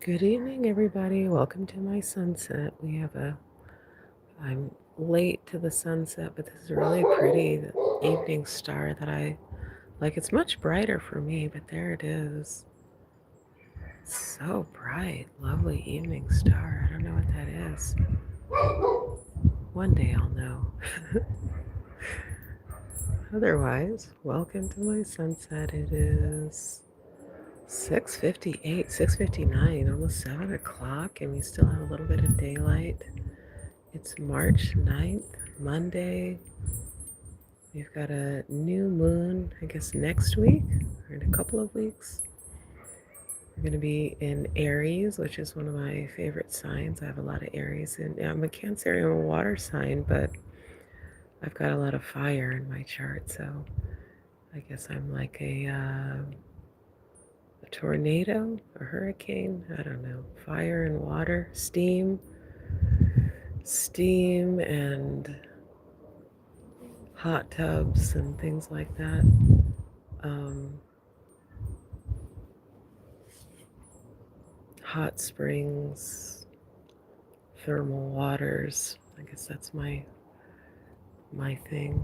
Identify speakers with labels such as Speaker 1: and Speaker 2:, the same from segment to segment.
Speaker 1: Good evening, everybody. Welcome to my sunset. I'm late to the sunset, but this is really pretty. The evening star that I like. It's much brighter for me, but there it is. So bright. Lovely evening star. I don't know what that is. One day I'll know. Otherwise, welcome to my sunset. It is 6:58, 6:59, almost 7 o'clock, and we still have a little bit of daylight. It's March 9th, Monday. We've got a new moon, I guess, next week or in a couple of weeks. We're going to be in Aries, which is one of my favorite signs. I have a lot of Aries, and I'm a Cancer, I'm a water sign, but I've got a lot of fire in my chart, so I guess I'm like a tornado, a hurricane, I don't know, fire and water, steam and hot tubs and things like that. Um, Hot springs, thermal waters. I guess that's my thing.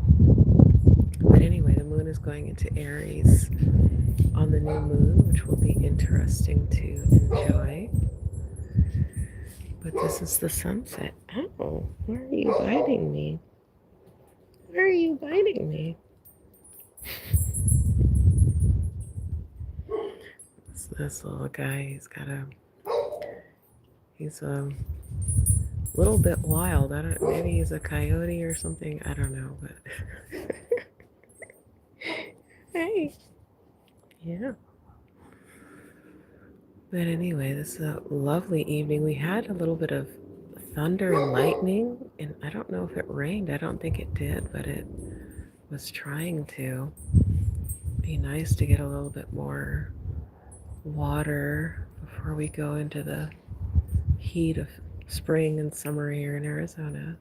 Speaker 1: But anyway, the moon is going into Aries on the new moon, which will be interesting to enjoy. But this is the sunset. Oh, why are you biting me? Why are you biting me? This little guy, he's a little bit wild. Maybe he's a coyote or something. I don't know, but hey, yeah. But anyway, this is a lovely evening. We had a little bit of thunder and lightning, and I don't know if it rained. I don't think it did, but it was trying to. Be nice to get a little bit more water before we go into the heat of spring and summer here in Arizona.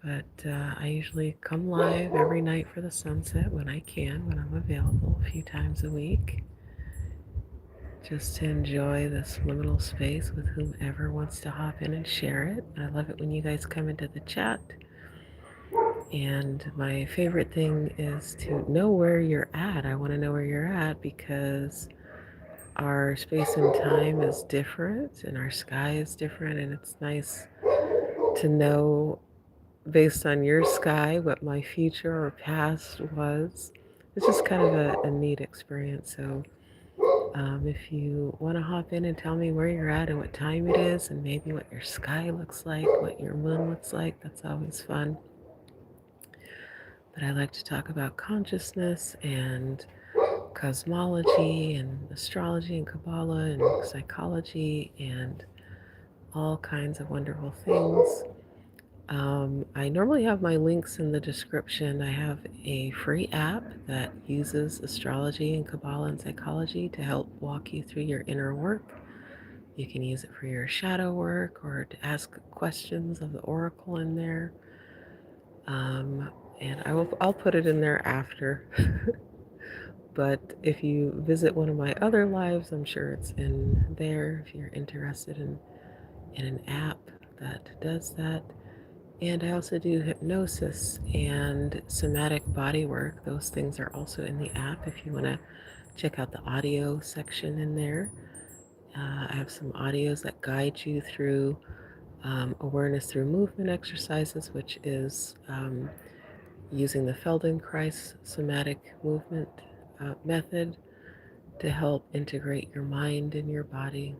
Speaker 1: But I usually come live every night for the sunset when I can, when I'm available, a few times a week, just to enjoy this liminal space with whomever wants to hop in and share it. I love it when you guys come into the chat. And my favorite thing is to know where you're at. I want to know where you're at because our space and time is different and our sky is different, and it's nice to know based on your sky what my future or past was. It's just kind of a neat experience. So if you want to hop in and tell me where you're at and what time it is and maybe what your sky looks like, what your moon looks like, that's always fun. But I like to talk about consciousness and cosmology and astrology and Kabbalah and psychology and all kinds of wonderful things. I normally have my links in the description. I have a free app that uses astrology and Kabbalah and psychology to help walk you through your inner work. You can use it for your shadow work or to ask questions of the oracle in there. And I'll put it in there after. But if you visit one of my other lives, I'm sure it's in there if you're interested in an app that does that. And I also do hypnosis and somatic body work. Those things are also in the app if you want to check out the audio section in there. I have some audios that guide you through awareness through movement exercises, which is using the Feldenkrais somatic movement method to help integrate your mind and your body.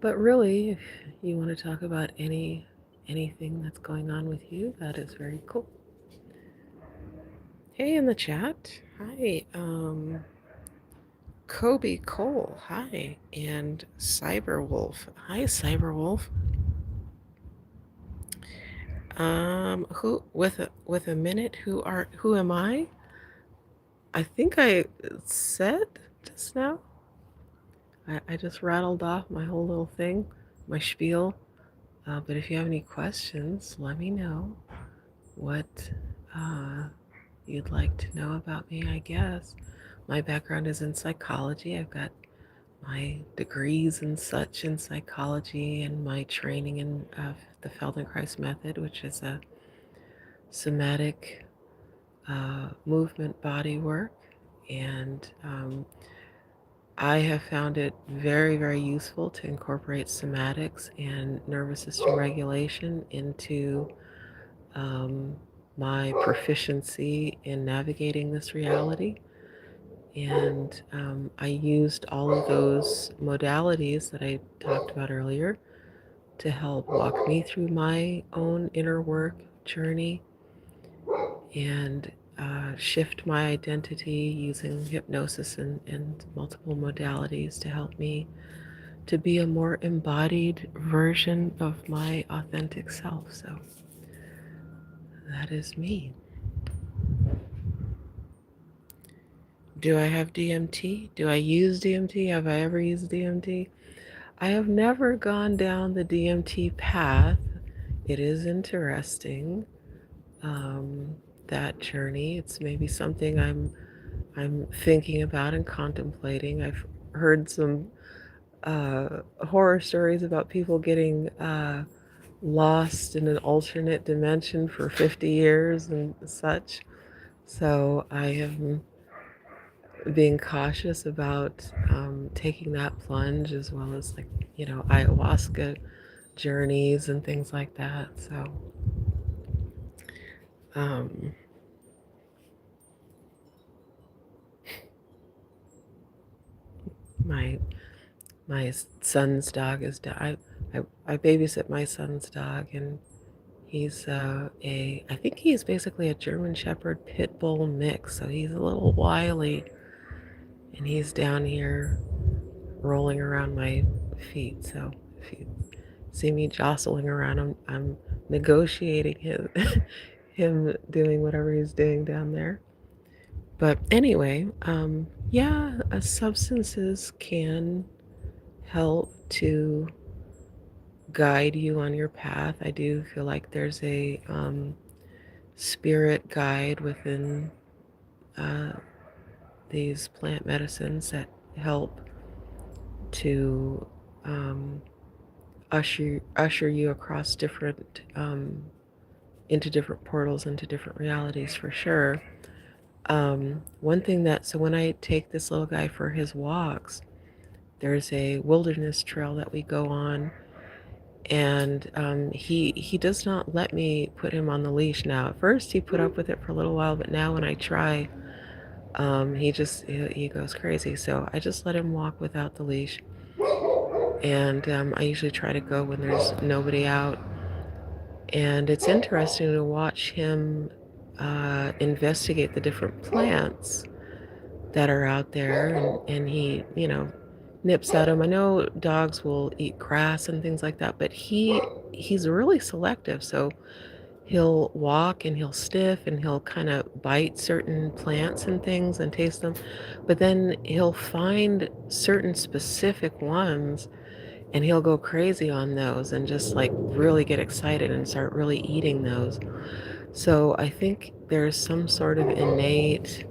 Speaker 1: But really, if you want to talk about anything that's going on with you, that is very cool. Hey, in the chat. Hi, Kobe Cole. Hi, and Cyberwolf. Hi, Cyberwolf. Who with a minute? Who am I? I think I said just now. I just rattled off my whole little thing, my spiel. But if you have any questions, let me know what you'd like to know about me, I guess. My background is in psychology. I've got my degrees and such in psychology and my training in the Feldenkrais method, which is a somatic movement body work. And I have found it very, very useful to incorporate somatics and nervous system regulation into um, my proficiency in navigating this reality. And I used all of those modalities that I talked about earlier to help walk me through my own inner work journey and shift my identity using hypnosis and multiple modalities to help me to be a more embodied version of my authentic self. So that is me. Do I have DMT? Do I use DMT? Have I ever used DMT? I have never gone down the DMT path. It is interesting, um, that journey. It's maybe something I'm thinking about and contemplating. I've heard some horror stories about people getting lost in an alternate dimension for 50 years and such. So I am being cautious about taking that plunge as well as, like, ayahuasca journeys and things like that. So um, my my son's dog is I babysit my son's dog, and he's I think he's basically a German Shepherd Pit Bull mix. So he's a little wily, and he's down here rolling around my feet. So if you see me jostling around, I'm negotiating him doing whatever he's doing down there. But anyway, yeah, substances can help to guide you on your path. I do feel like there's a spirit guide within uh, these plant medicines that help to um, usher you across different into different portals, into different realities for sure. One thing that so when I take this little guy for his walks, there's a wilderness trail that we go on, and he does not let me put him on the leash now. At first, he put up with it for a little while, but now when I try, he goes crazy. So I just let him walk without the leash, and I usually try to go when there's nobody out. And it's interesting to watch him investigate the different plants that are out there, and he, nips at them. I know dogs will eat grass and things like that, but he's really selective. So he'll walk and he'll sniff and he'll kind of bite certain plants and things and taste them, but then he'll find certain specific ones and he'll go crazy on those and just like really get excited and start really eating those. So I think there's some sort of innate,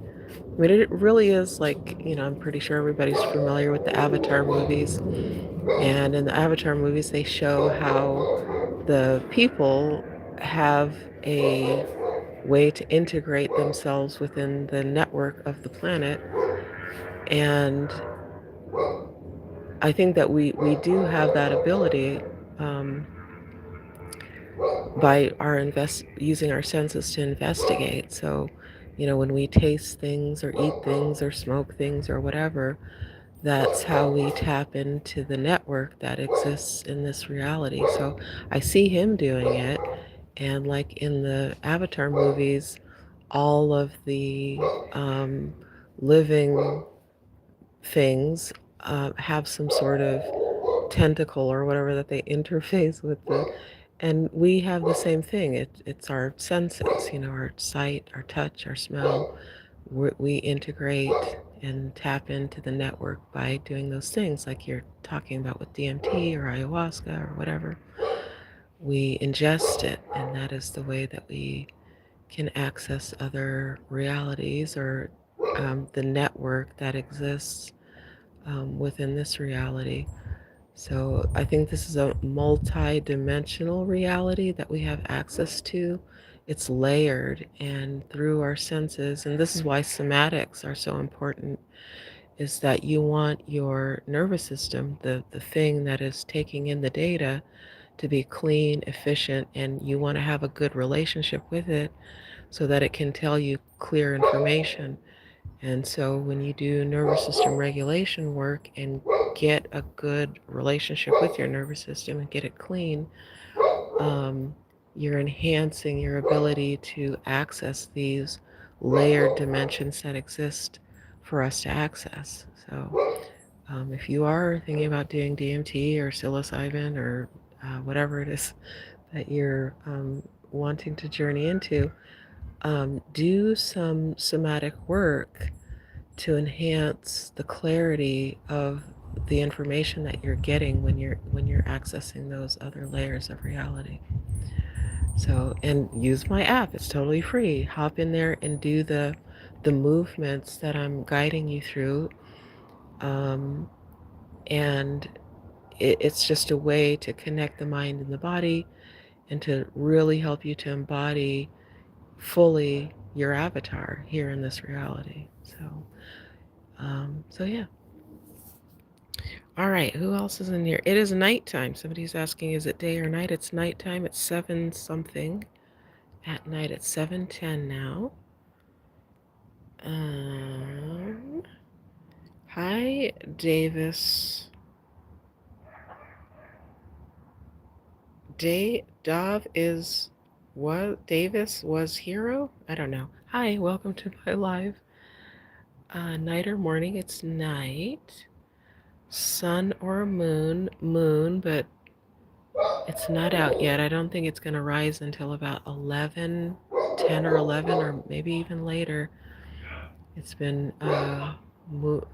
Speaker 1: I mean, it really is like, I'm pretty sure everybody's familiar with the Avatar movies. And in the Avatar movies, they show how the people have a way to integrate themselves within the network of the planet. And I think that we do have that ability um, by using our senses to investigate. So, when we taste things or eat things or smoke things or whatever, that's how we tap into the network that exists in this reality. So I see him doing it. And like in the Avatar movies, all of the um, living things have some sort of tentacle or whatever that they interface with and we have the same thing. It's our senses, our sight, our touch, our smell. We integrate and tap into the network by doing those things like you're talking about with DMT or ayahuasca or whatever. We ingest it, and that is the way that we can access other realities or the network that exists within this reality. So I think this is a multi-dimensional reality that we have access to. It's layered and through our senses, and this is why somatics are so important, is that you want your nervous system, the thing that is taking in the data, to be clean, efficient, and you want to have a good relationship with it so that it can tell you clear information. And so when you do nervous system regulation work and get a good relationship with your nervous system and get it clean, um, you're enhancing your ability to access these layered dimensions that exist for us to access. So if you are thinking about doing DMT or psilocybin or whatever it is that you're wanting to journey into, do some somatic work to enhance the clarity of the information that you're getting when you're accessing those other layers of reality. So, and use my app. It's totally free. Hop in there and do the movements that I'm guiding you through. Um, and it's just a way to connect the mind and the body and to really help you to embody fully your avatar here in this reality. So yeah. All right, who else is in here? It is nighttime. Somebody's asking, is it day or night? It's nighttime. It's 7 something at night. It's 7:10 now. Um, Hi, Davis. Dav is what? Davis was hero? I don't know. Hi, welcome to my live. Night or morning? It's night. Sun or moon? Moon, but it's not out yet. I don't think it's going to rise until about 11, 10 or 11, or maybe even later. It's been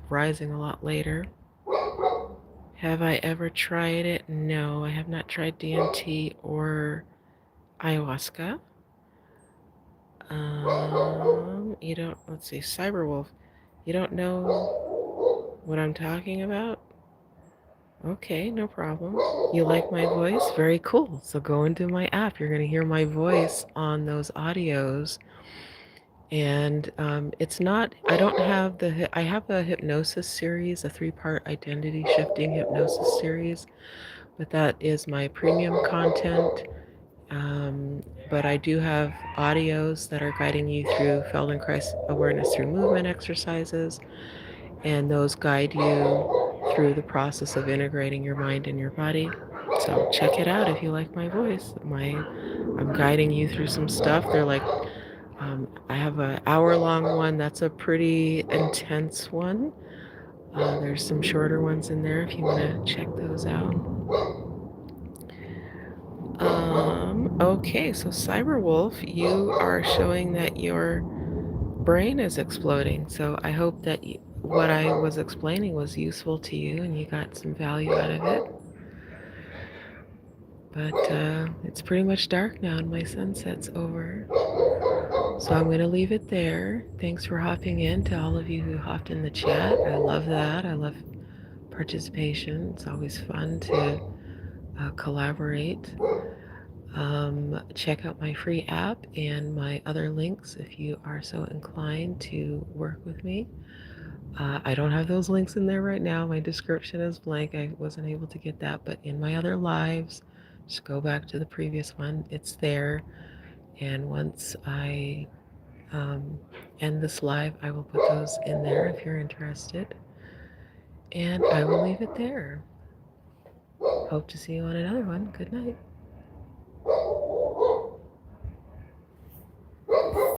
Speaker 1: rising a lot later. Have I ever tried it? No, I have not tried DMT or ayahuasca. You don't, let's see, Cyberwolf. You don't know what I'm talking about? Okay, no problem. You like my voice? Very cool. So go into my app. You're going to hear my voice on those audios. And it's not, I don't have I have a hypnosis series, a 3-part identity shifting hypnosis series, but that is my premium content. But I do have audios that are guiding you through Feldenkrais awareness through movement exercises, and those guide you through the process of integrating your mind and your body. So check it out if you like my voice. I'm guiding you through some stuff. They're like, I have an hour-long one. That's a pretty intense one. There's some shorter ones in there if you want to check those out. Okay, so Cyberwolf, you are showing that your brain is exploding. So I hope that what I was explaining was useful to you and you got some value out of it. But it's pretty much dark now and my sunset's over. So I'm going to leave it there. Thanks for hopping in, to all of you who hopped in the chat. I love that. I love participation. It's always fun to collaborate. Check out my free app and my other links if you are so inclined to work with me. I don't have those links in there right now. My description is blank. I wasn't able to get that, but in my other lives, just go back to the previous one. It's there. And once I end this live, I will put those in there if you're interested. And I will leave it there. Hope to see you on another one. Good night.